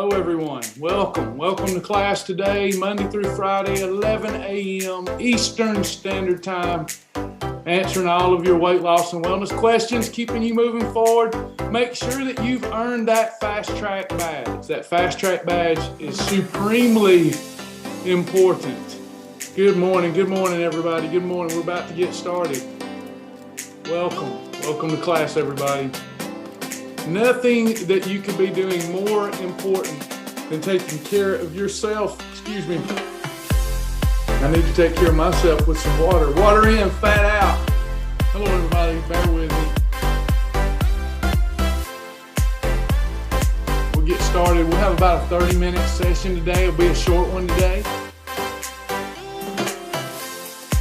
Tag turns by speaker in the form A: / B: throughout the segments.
A: Hello everyone, welcome to class today, Monday through Friday, 11 a.m. Eastern Standard Time, answering all of your weight loss and wellness questions, keeping you moving forward. Make sure that you've earned that fast track badge. That fast track badge is supremely important. Good morning everybody, good morning. We're about to get started. Welcome to class everybody. Nothing that you could be doing more important than taking care of yourself. Excuse me. I need to take care of myself with some water. Water in, fat out. Hello, everybody. Bear with me. We'll get started. We'll have about a 30-minute session today. It'll be a short one today.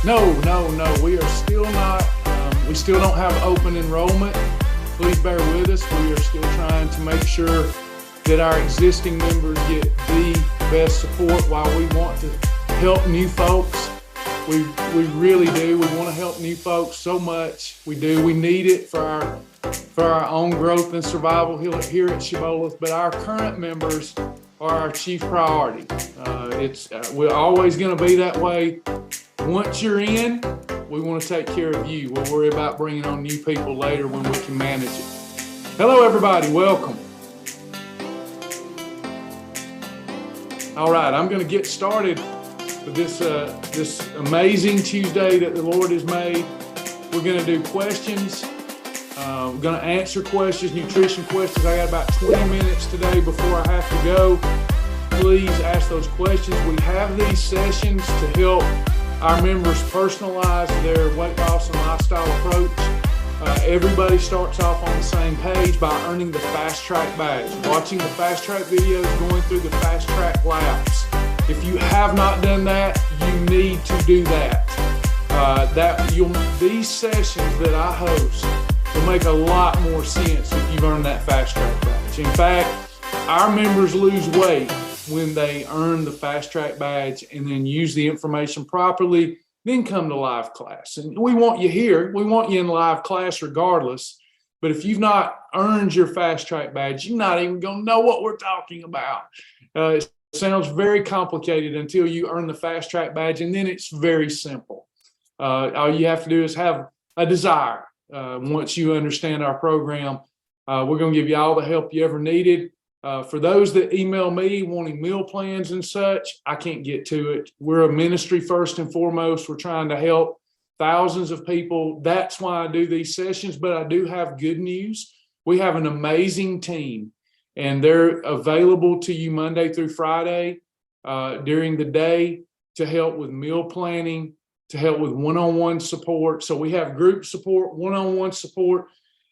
A: No. We are still not. We still don't have open enrollment. Please bear with us. We are still trying to make sure that our existing members get the best support while we want to help new folks. We really do. We want to help new folks so much. We do. We need it for our own growth and survival here at Shibboleth. But our current members are our chief priority. We're always going to be that way. Once you're in, we want to take care of you. We'll worry about bringing on new people later when we can manage it. Hello, everybody. Welcome. All right, I'm going to get started with this amazing Tuesday that the Lord has made. We're going to do questions. We're going to answer questions, nutrition questions. I got about 20 minutes today before I have to go. Please ask those questions. We have these sessions to help our members personalize their weight loss and lifestyle approach. Everybody starts off on the same page by earning the fast track badge, watching the fast track videos, going through the fast track laps. If you have not done that, you need to do that. These sessions that I host will make a lot more sense if you've earned that fast track badge. In fact, our members lose weight when they earn the fast track badge and then use the information properly, then come to live class. And we want you here. We want you in live class regardless. But if you've not earned your fast track badge, you're not even going to know what we're talking about. It sounds very complicated until you earn the fast track badge, and then it's very simple. All you have to do is have a desire. Once you understand our program, we're going to give you all the help you ever needed. For those that email me wanting meal plans and such, I can't get to it. We're a ministry first and foremost. We're trying to help thousands of people. That's why I do these sessions, but I do have good news. We have an amazing team, and they're available to you Monday through Friday during the day to help with meal planning, to help with one-on-one support. So we have group support, one-on-one support.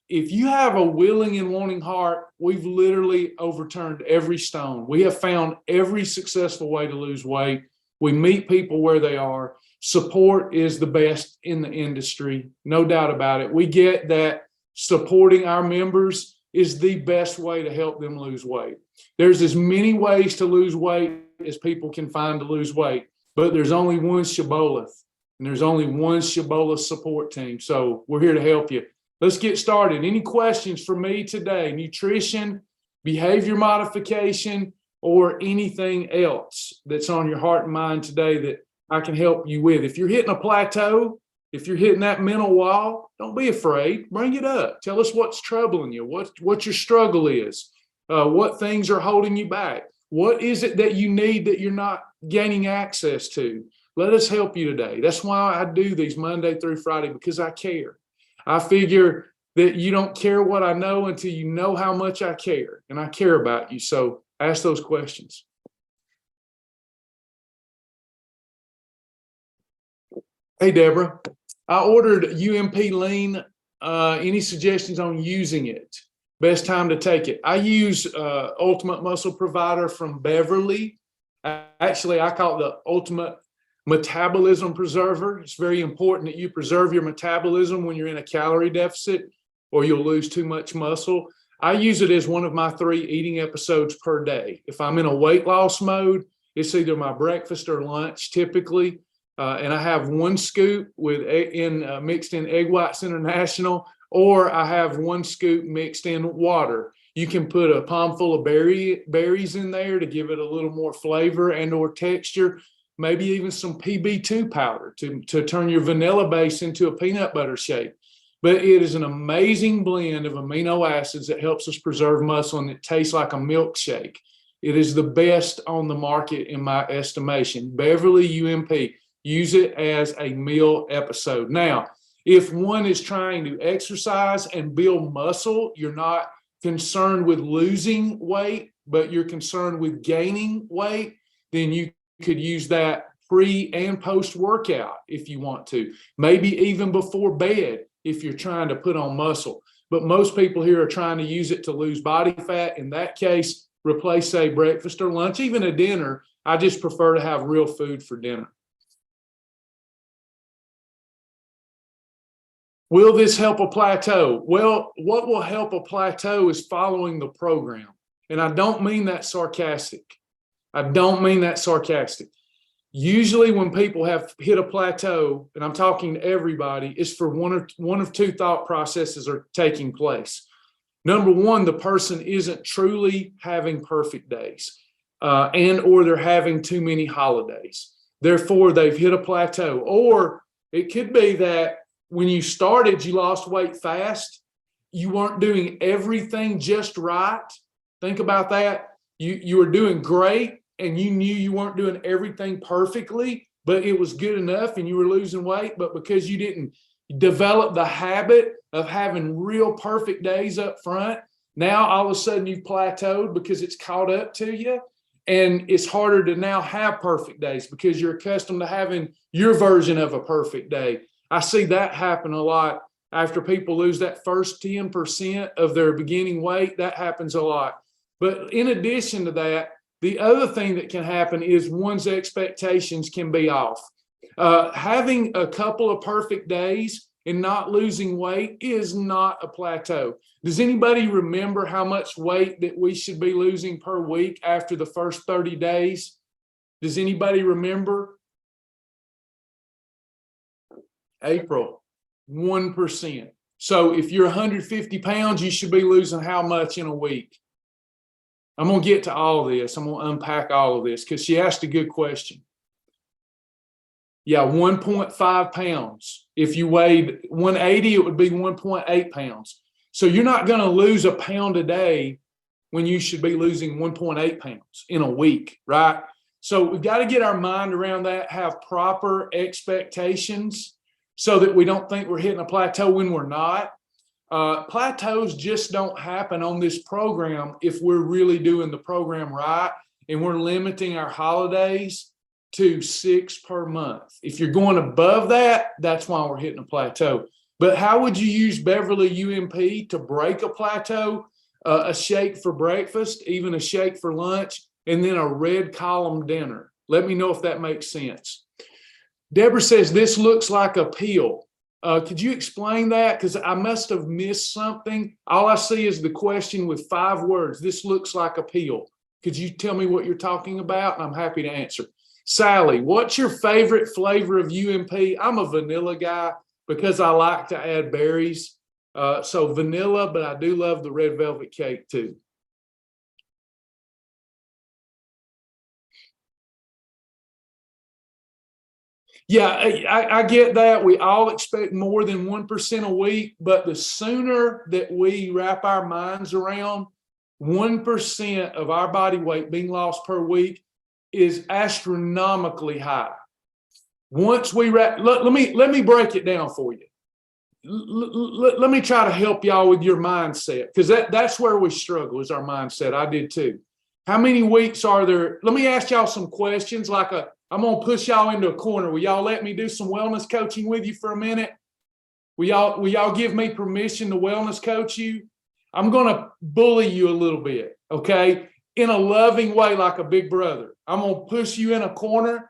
A: If you have a willing and wanting heart, we've literally overturned every stone. We have found every successful way to lose weight. We meet people where they are. Support is the best in the industry, no doubt about it. We get that supporting our members is the best way to help them lose weight. There's as many ways to lose weight as people can find to lose weight, but there's only one Shibboleth, and there's only one Shibboleth support team. So we're here to help you. Let's get started. Any questions for me today? Nutrition, behavior modification, or anything else that's on your heart and mind today that I can help you with? If you're hitting a plateau, if you're hitting that mental wall, don't be afraid. Bring it up. Tell us what's troubling you, what your struggle is, what things are holding you back. What is it that you need that you're not gaining access to? Let us help you today. That's why I do these Monday through Friday, because I care. I figure that you don't care what I know until you know how much I care, and I care about you. So ask those questions. Hey, Deborah, I ordered UMP Lean. Any suggestions on using it? Best time to take it? I use Ultimate Muscle Provider from Beverly. Actually, I call it the Ultimate Metabolism Preserver. It's very important that you preserve your metabolism when you're in a calorie deficit, or you'll lose too much muscle. I use it as one of my 3 eating episodes per day. If I'm in a weight loss mode, it's either my breakfast or lunch typically. And I have 1 scoop mixed in Egg Whites International, or I have 1 scoop mixed in water. You can put a palm full of berries in there to give it a little more flavor and or texture. Maybe even some PB2 powder to turn your vanilla base into a peanut butter shake. But it is an amazing blend of amino acids that helps us preserve muscle, and it tastes like a milkshake. It is the best on the market in my estimation. Beverly UMP, use it as a meal episode. Now, if one is trying to exercise and build muscle, you're not concerned with losing weight, but you're concerned with gaining weight, then you could use that pre and post workout if you want to, maybe even before bed if you're trying to put on muscle. But most people here are trying to use it to lose body fat. In that case, replace, say, breakfast or lunch, even a dinner. I just prefer to have real food for dinner. Will this help a plateau? Well, what will help a plateau is following the program. And I don't mean that sarcastic. I don't mean that sarcastic. Usually when people have hit a plateau, and I'm talking to everybody, it's for one of two thought processes are taking place. Number one, the person isn't truly having perfect days, and or they're having too many holidays. Therefore, they've hit a plateau. Or it could be that when you started, you lost weight fast. You weren't doing everything just right. Think about that. You were doing great, and you knew you weren't doing everything perfectly, but it was good enough and you were losing weight. But because you didn't develop the habit of having real perfect days up front, now all of a sudden you've plateaued because it's caught up to you. And it's harder to now have perfect days because you're accustomed to having your version of a perfect day. I see that happen a lot after people lose that first 10% of their beginning weight. That happens a lot. But in addition to that, the other thing that can happen is one's expectations can be off. Having a couple of perfect days and not losing weight is not a plateau. Does anybody remember how much weight that we should be losing per week after the first 30 days? Does anybody remember? April, 1%. So if you're 150 pounds, you should be losing how much in a week? I'm going to get to all of this. I'm going to unpack all of this because she asked a good question. Yeah, 1.5 pounds. If you weighed 180, it would be 1.8 pounds. So you're not going to lose a pound a day when you should be losing 1.8 pounds in a week, right? So we've got to get our mind around that, have proper expectations so that we don't think we're hitting a plateau when we're not. Plateaus just don't happen on this program if we're really doing the program right and we're limiting our holidays to 6 per month. If you're going above that, that's why we're hitting a plateau. But how would you use Beverly UMP to break a plateau? A shake for breakfast, even a shake for lunch, and then a red column dinner. Let me know if that makes sense. Deborah says this looks like a peel. Could you explain that? Because I must have missed something. All I see is the question with 5 words. This looks like a peel. Could you tell me what you're talking about? And I'm happy to answer. Sally, what's your favorite flavor of UMP? I'm a vanilla guy because I like to add berries. So vanilla, but I do love the red velvet cake too. Yeah, I get that. We all expect more than 1% a week, but the sooner that we wrap our minds around 1% of our body weight being lost per week is astronomically high. Once we wrap, let me break it down for you. Let me try to help y'all with your mindset, because that's where we struggle, is our mindset. I did too. How many weeks are there? Let me ask y'all some questions. I'm going to push y'all into a corner. Will y'all let me do some wellness coaching with you for a minute? Will y'all give me permission to wellness coach you? I'm going to bully you a little bit, okay? In a loving way, like a big brother. I'm going to push you in a corner,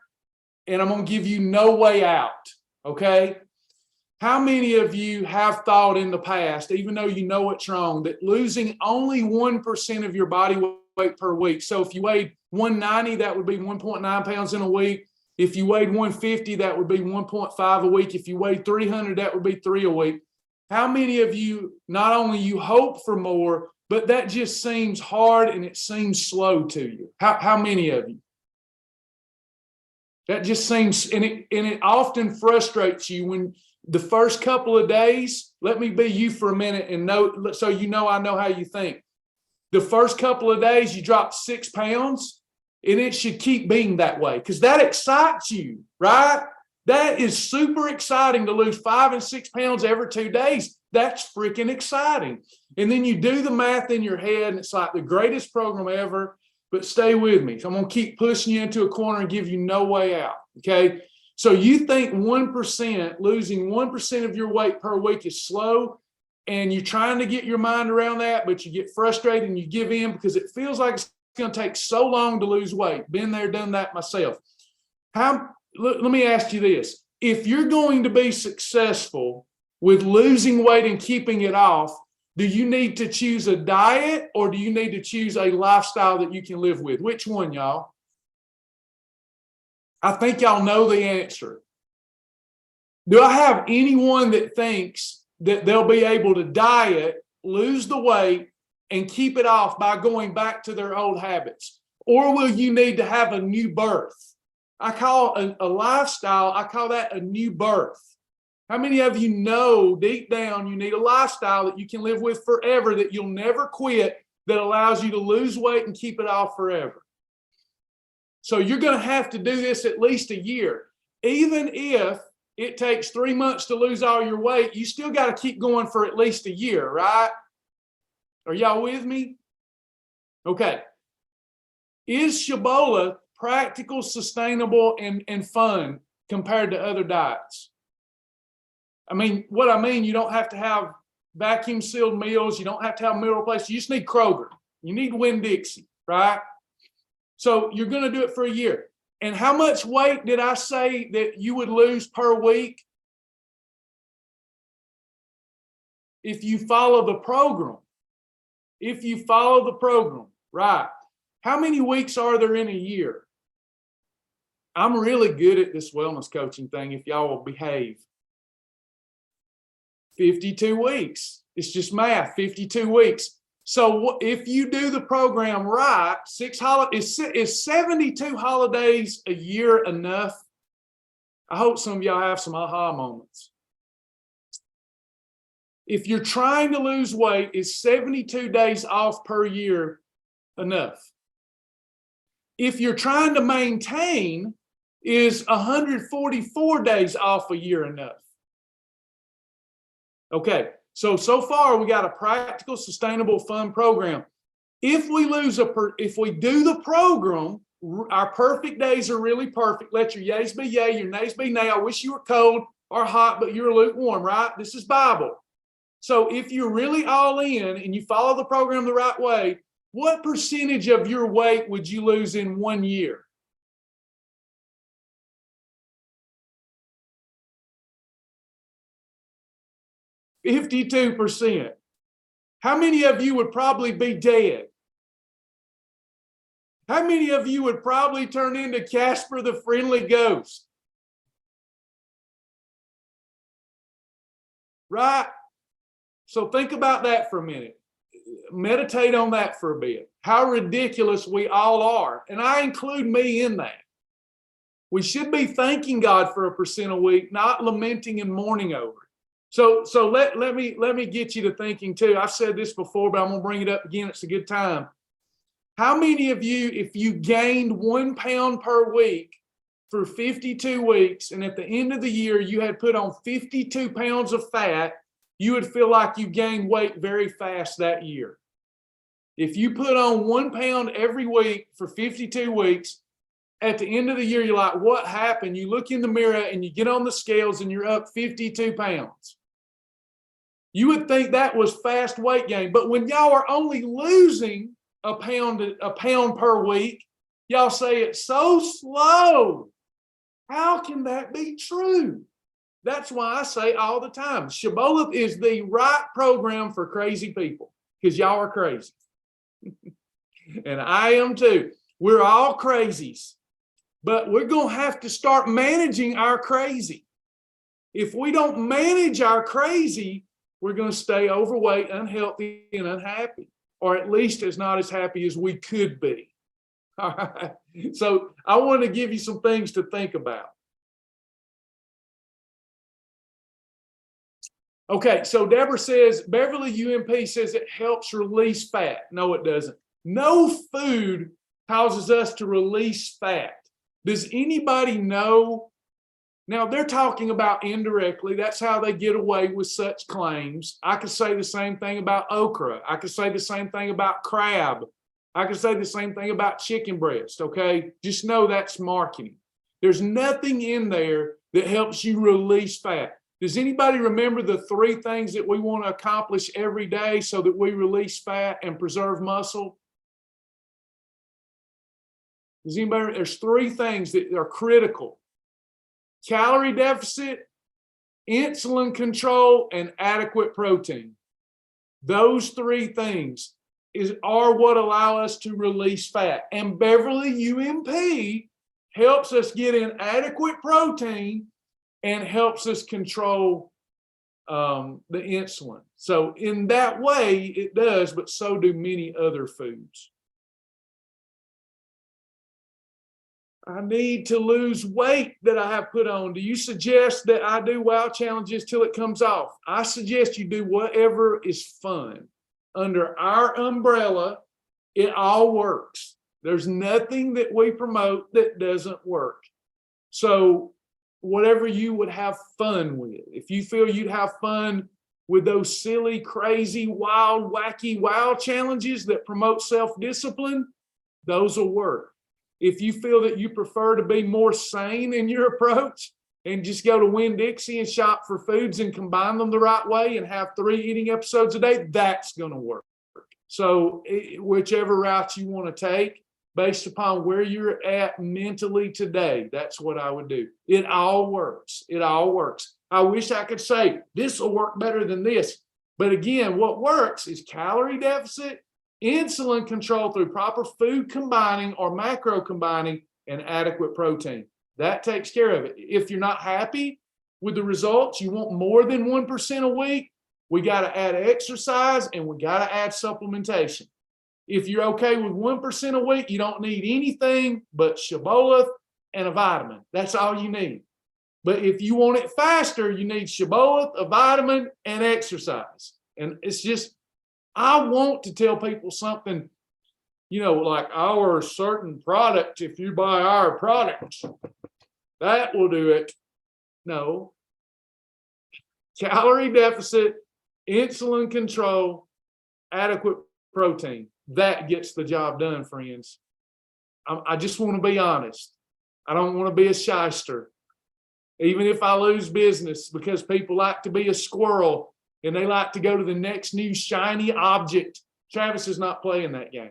A: and I'm going to give you no way out, okay? How many of you have thought in the past, even though you know it's wrong, that losing only 1% of your body weight per week? So if you weighed 190, that would be 1.9 pounds in a week. If you weighed 150, that would be 1.5 a week. If you weighed 300, that would be 3 a week. How many of you, not only you hope for more, but that just seems hard and it seems slow to you. How many of you? That just seems, and it often frustrates you when the first couple of days, let me be you for a minute and know, so you know I know how you think. The first couple of days you drop 6 pounds, and it should keep being that way because that excites you, right? That is super exciting to lose 5 and 6 pounds every 2 days. That's freaking exciting. And then you do the math in your head, and it's like the greatest program ever. But stay with me. So I'm going to keep pushing you into a corner and give you no way out. Okay. So you think 1%, losing 1% of your weight per week is slow, and you're trying to get your mind around that, but you get frustrated and you give in because it feels like it's going to take so long to lose weight. Been there, done that myself. Let me ask you this. If you're going to be successful with losing weight and keeping it off, do you need to choose a diet or do you need to choose a lifestyle that you can live with? Which one, y'all? I think y'all know the answer. Do I have anyone that thinks that they'll be able to diet, lose the weight, and keep it off by going back to their old habits? Or will you need to have a new birth? I call a lifestyle, I call that a new birth. How many of you know deep down you need a lifestyle that you can live with forever, that you'll never quit, that allows you to lose weight and keep it off forever? So you're going to have to do this at least a year. Even if it takes 3 months to lose all your weight, you still got to keep going for at least a year, right? Are y'all with me? Okay. Is Shibboleth practical, sustainable, and fun compared to other diets? I mean, what I mean, you don't have to have vacuum sealed meals. You don't have to have meal replacement. You just need Kroger. You need Winn-Dixie, right? So you're going to do it for a year. And how much weight did I say that you would lose per week? If you follow the program. If you follow the program, right? How many weeks are there in a year? I'm really good at this wellness coaching thing if y'all will behave. 52 weeks. It's just math, 52 weeks. So if you do the program right, is 72 holidays a year enough? I hope some of y'all have some aha moments. If you're trying to lose weight, is 72 days off per year enough? If you're trying to maintain, is 144 days off a year enough? Okay, so far we got a practical, sustainable, fun program. If we do the program, our perfect days are really perfect. Let your yays be yay, your nays be nay. I wish you were cold or hot, but you're lukewarm, right? This is Bible. So if you're really all in and you follow the program the right way, what percentage of your weight would you lose in 1 year? %52. How many of you would probably be dead? How many of you would probably turn into Casper the Friendly Ghost? Right? So think about that for a minute. Meditate on that for a bit. How ridiculous we all are. And I include me in that. We should be thanking God for 1% a week, not lamenting and mourning over it. So let me get you to thinking too. I've said this before, but I'm going to bring it up again. It's a good time. How many of you, if you gained 1 pound per week for 52 weeks, and at the end of the year you had put on 52 pounds of fat, you would feel like you gained weight very fast that year? If you put on 1 pound every week for 52 weeks, at the end of the year, you're like, what happened? You look in the mirror and you get on the scales and you're up 52 pounds. You would think that was fast weight gain. But when y'all are only losing a pound per week, y'all say it's so slow. How can that be true? That's why I say all the time, Shibboleth is the right program for crazy people, because y'all are crazy. And I am too. We're all crazies. But we're going to have to start managing our crazy. If we don't manage our crazy, we're going to stay overweight, unhealthy, and unhappy. or at least as not as happy as we could be. All right. So I want to give you some things to think about. Okay, so Deborah says, Beverly UMP says it helps release fat. No, it doesn't. No food causes us to release fat. Does anybody know? Now, they're talking about indirectly. That's how they get away with such claims. I could say the same thing about okra. I could say the same thing about crab. I could say the same thing about chicken breast, okay? Just know that's marketing. There's nothing in there that helps you release fat. Does anybody remember the 3 things that we want to accomplish every day so that we release fat and preserve muscle? Does anybody? There's 3 things that are critical: calorie deficit, insulin control, and adequate protein. Those 3 things are what allow us to release fat. And Beverly UMP helps us get in adequate protein and helps us control the insulin. So in that way, it does, but so do many other foods. I need to lose weight that I have put on. Do you suggest that I do wow challenges till it comes off? I suggest you do whatever is fun. Under our umbrella, it all works. There's nothing that we promote that doesn't work. So whatever you would have fun with. If you feel you'd have fun with those silly, crazy, wild, wacky wow challenges that promote self-discipline, those will work. If you feel that you prefer to be more sane in your approach and just go to Winn-Dixie and shop for foods and combine them the right way and have 3 eating episodes a day, that's going to work. So whichever route you want to take, based upon where you're at mentally today, that's what I would do. It all works. It all works. I wish I could say this will work better than this. But again, what works is calorie deficit, insulin control through proper food combining or macro combining, and adequate protein. That takes care of it. If you're not happy with the results, you want more than 1% a week, we got to add exercise and we got to add supplementation. If you're okay with 1% a week, you don't need anything but Shibboleth and a vitamin. That's all you need. But if you want it faster, you need Shibboleth, a vitamin, and exercise. And it's just, I want to tell people something, you know, like our certain product, if you buy our products, that will do it. No. Calorie deficit, insulin control, adequate protein. That gets the job done, friends. I just want to be honest. I don't want to be a shyster. Even if I lose business, because people like to be a squirrel and they like to go to the next new shiny object. Travis is not playing that game.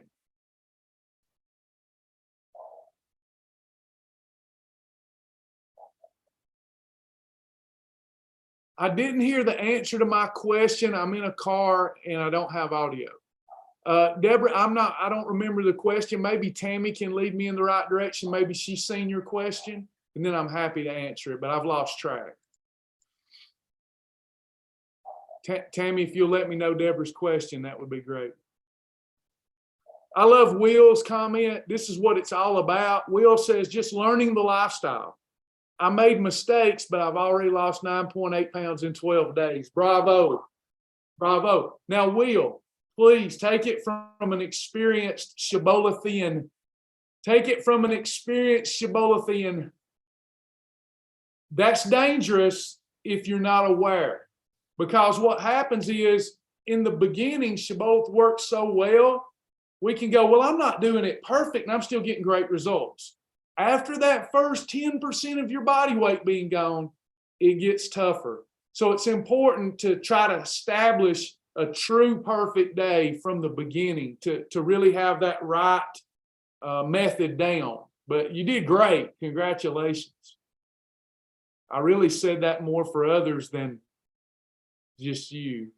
A: I didn't hear the answer to my question. I'm in a car and I don't have audio. Deborah, I don't remember the question. Maybe Tammy can lead me in the right direction. Maybe she's seen your question, and then I'm happy to answer it, but I've lost track. Tammy, if you'll let me know Deborah's question, that would be great. I love Will's comment. This is what it's all about. Will says, just learning the lifestyle. I made mistakes, but I've already lost 9.8 pounds in 12 days. Bravo. Bravo. Now, Will, please take it from an experienced Shibbolethian. Take it from an experienced Shibbolethian. That's dangerous if you're not aware. Because what happens is, in the beginning, Shibboleth works so well, we can go, well, I'm not doing it perfect, and I'm still getting great results. After that first 10% of your body weight being gone, it gets tougher. So it's important to try to establish a true perfect day from the beginning to really have that right method down. But you did great. Congratulations. I really said that more for others than just you.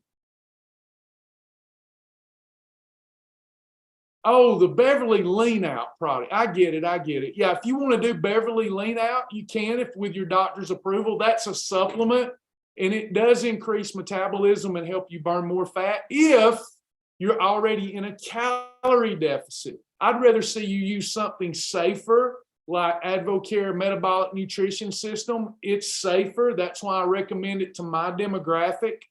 A: Oh, the Beverly Lean Out product. I get it. Yeah, if you want to do Beverly Lean Out, you can if with your doctor's approval. That's a supplement, and it does increase metabolism and help you burn more fat if you're already in a calorie deficit. I'd rather see you use something safer like Advocare Metabolic Nutrition System. It's safer. That's why I recommend it to my demographic.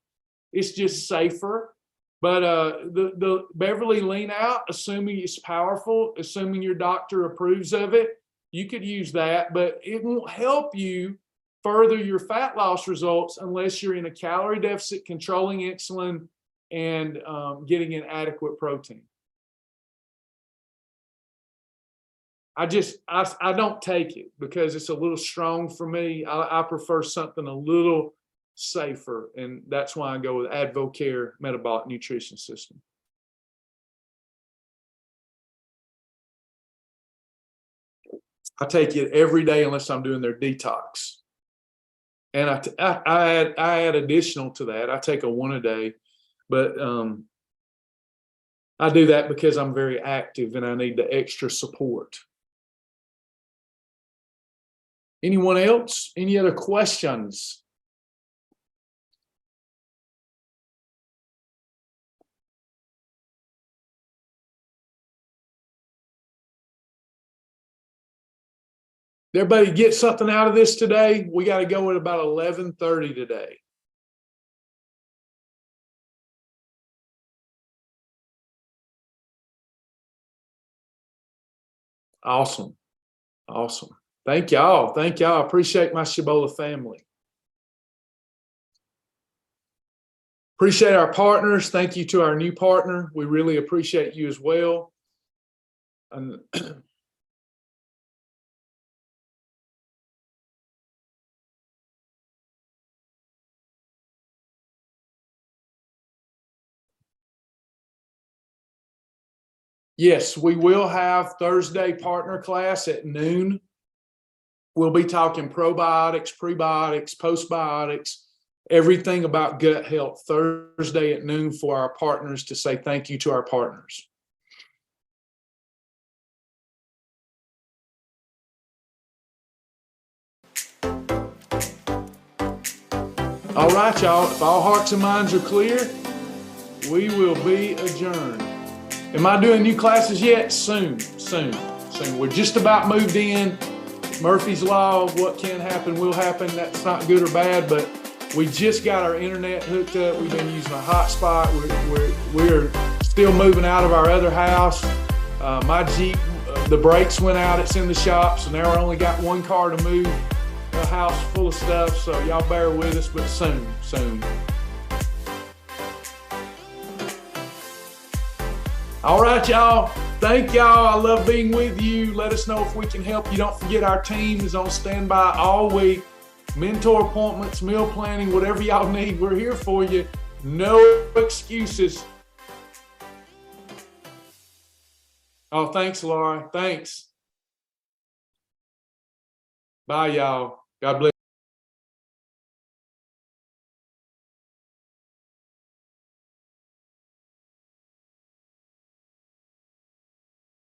A: It's just safer. But the Beverly Lean Out, assuming it's powerful, assuming your doctor approves of it, you could use that, but it won't help you further your fat loss results unless you're in a calorie deficit, controlling insulin, and getting an adequate protein. I don't take it because it's a little strong for me. I prefer something a little safer, and that's why I go with Advocare Metabolic Nutrition System. I take it every day unless I'm doing their detox. And I add additional to that. I take a one a day, but I do that because I'm very active and I need the extra support. Anyone else? Any other questions? Did everybody get something out of this today? We got to go at about 11:30 today. Awesome. Awesome. Thank y'all. Thank y'all. I appreciate my Shibboleth family. Appreciate our partners. Thank you to our new partner. We really appreciate you as well. And yes, we will have Thursday partner class at noon. We'll be talking probiotics, prebiotics, postbiotics, everything about gut health Thursday at noon for our partners to say thank you to our partners. All right, y'all. If all hearts and minds are clear, we will be adjourned. Am I doing new classes yet? Soon. We're just about moved in. Murphy's Law of what can happen will happen. That's not good or bad, but we just got our internet hooked up. We've been using a hotspot. We're still moving out of our other house. My Jeep, the brakes went out. It's in the shop, so now I only got one car to move. A house full of stuff, so y'all bear with us, but soon. All right, y'all. Thank y'all. I love being with you. Let us know if we can help you. Don't forget our team is on standby all week. Mentor appointments, meal planning, whatever y'all need, we're here for you. No excuses. Oh, thanks, Laura. Thanks. Bye, y'all. God bless.